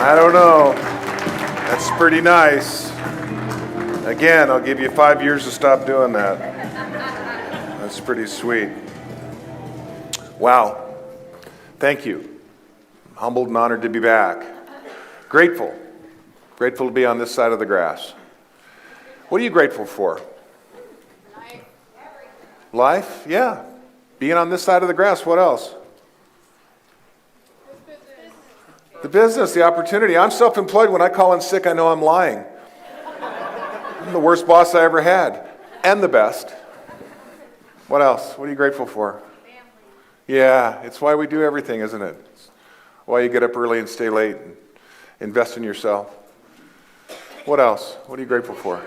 I don't know. That's pretty nice. Again, I'll give you 5 years to stop doing that. That's pretty sweet. Wow. Thank you. I'm humbled and honored to be back. Grateful. Grateful to be on this side of the grass. What are you grateful for? Life? Yeah. Being on this side of the grass. What else? The business, the opportunity. I'm self-employed. When I call in sick, I know I'm lying. I'm the worst boss I ever had. And the best. What else? What are you grateful for? Family. Yeah, it's why we do everything, isn't it? It's why you get up early and stay late and invest in yourself. What else? What are you grateful for?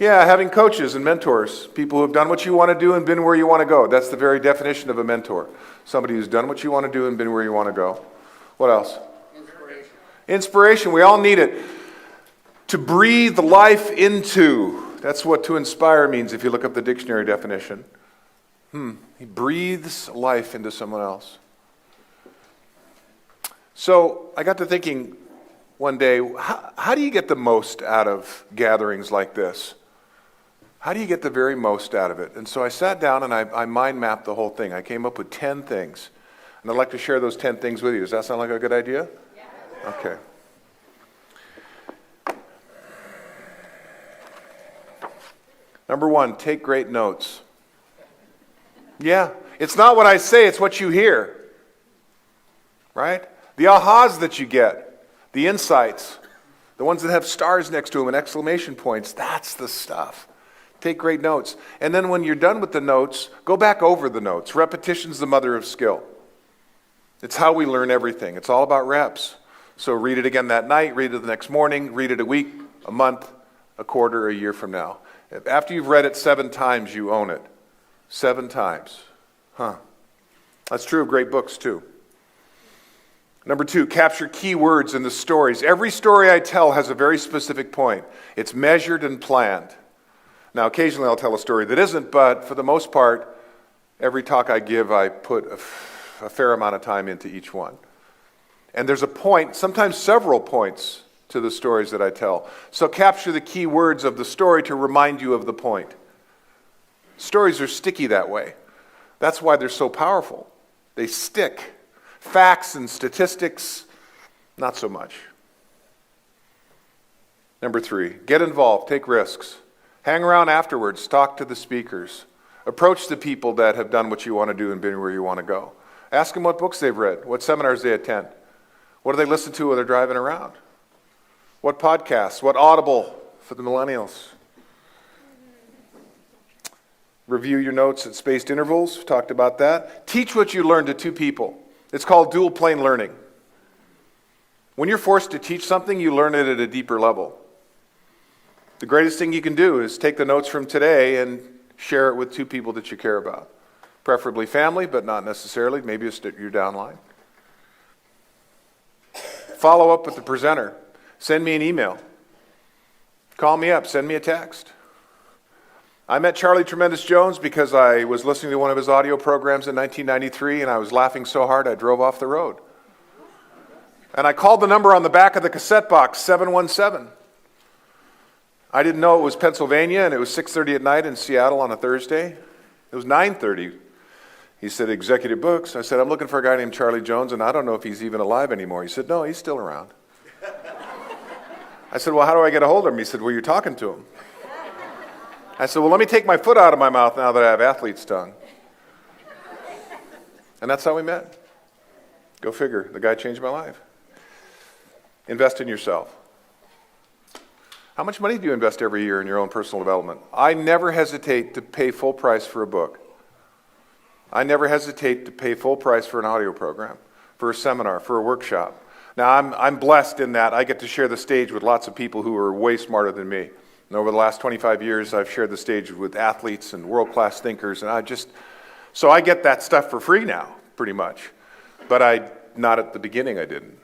Yeah, having coaches and mentors. People who have done what you want to do and been where you want to go. That's the very definition of a mentor. Somebody who's done what you want to do and been where you want to go. What else? Inspiration. Inspiration. We all need it. To breathe life into. That's what to inspire means if you look up the dictionary definition. He breathes life into someone else. So I got to thinking one day, how do you get the most out of gatherings like this? How do you get the very most out of it? And so I sat down and I mind mapped the whole thing. I came up with 10 things. And I'd like to share those 10 things with you. Does that sound like a good idea? Yeah. Okay. Number 1, take great notes. Yeah, it's not what I say, it's what you hear. Right? The ahas that you get, the insights, the ones that have stars next to them and exclamation points, that's the stuff. Take great notes. And then when you're done with the notes, go back over the notes. Repetition's the mother of skill. It's how we learn everything. It's all about reps. So read it again that night, read it the next morning, read it a week, a month, a quarter, a year from now. After you've read it 7 times, you own it. 7 times. That's true of great books too. Number 2, capture key words in the stories. Every story I tell has a very specific point. It's measured and planned. Now, occasionally I'll tell a story that isn't, but for the most part, every talk I give, I put a fair amount of time into each one. And there's a point, sometimes several points, to the stories that I tell. So capture the key words of the story to remind you of the point. Stories are sticky that way. That's why they're so powerful. They stick. Facts and statistics, not so much. Number 3, get involved, take risks. Hang around afterwards, talk to the speakers. Approach the people that have done what you want to do and been where you want to go. Ask them what books they've read, what seminars they attend. What do they listen to when they're driving around? What podcasts, what Audible for the millennials. Review your notes at spaced intervals, we talked about that. Teach what you learned to 2 people. It's called dual plane learning. When you're forced to teach something, you learn it at a deeper level. The greatest thing you can do is take the notes from today and share it with 2 people that you care about. Preferably family, but not necessarily. Maybe it's your downline. Follow up with the presenter. Send me an email. Call me up. Send me a text. I met Charlie Tremendous Jones because I was listening to one of his audio programs in 1993 and I was laughing so hard I drove off the road. And I called the number on the back of the cassette box, 717. I didn't know it was Pennsylvania and it was 6:30 at night in Seattle on a Thursday. It was 9:30. He said, executive books. I said, I'm looking for a guy named Charlie Jones and I don't know if he's even alive anymore. He said, no, he's still around. I said, well, how do I get a hold of him? He said, well, you're talking to him. I said, well, let me take my foot out of my mouth now that I have athlete's tongue. And that's how we met. Go figure. The guy changed my life. Invest in yourself. How much money do you invest every year in your own personal development? I never hesitate to pay full price for a book. I never hesitate to pay full price for an audio program, for a seminar, for a workshop. Now, I'm blessed in that I get to share the stage with lots of people who are way smarter than me. And over the last 25 years, I've shared the stage with athletes and world-class thinkers, and so I get that stuff for free now, pretty much. But not at the beginning, I didn't.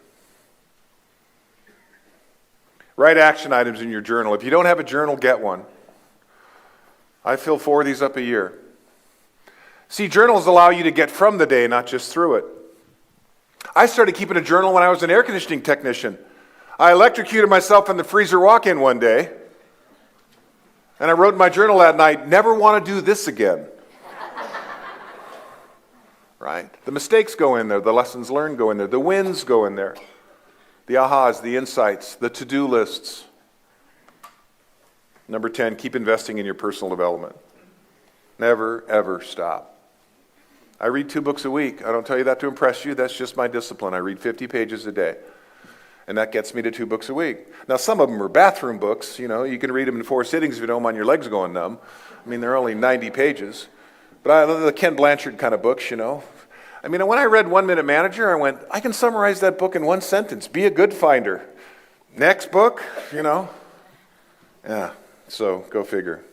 Write action items in your journal. If you don't have a journal, get one. I fill 4 of these up a year. See, journals allow you to get from the day, not just through it. I started keeping a journal when I was an air conditioning technician. I electrocuted myself in the freezer walk-in one day, and I wrote in my journal that night, never want to do this again. Right? The mistakes go in there. The lessons learned go in there. The wins go in there. The ahas, the insights, the to-do lists. Number 10, keep investing in your personal development. Never, ever stop. I read 2 books a week. I don't tell you that to impress you. That's just my discipline. I read 50 pages a day. And that gets me to 2 books a week. Now, some of them are bathroom books. You know, you can read them in 4 sittings if you don't mind your legs going numb. I mean, they're only 90 pages. But I love the Ken Blanchard kind of books, you know. I mean, when I read 1 Minute Manager, I went, I can summarize that book in 1 sentence. Be a good finder. Next book, you know. Yeah, so go figure.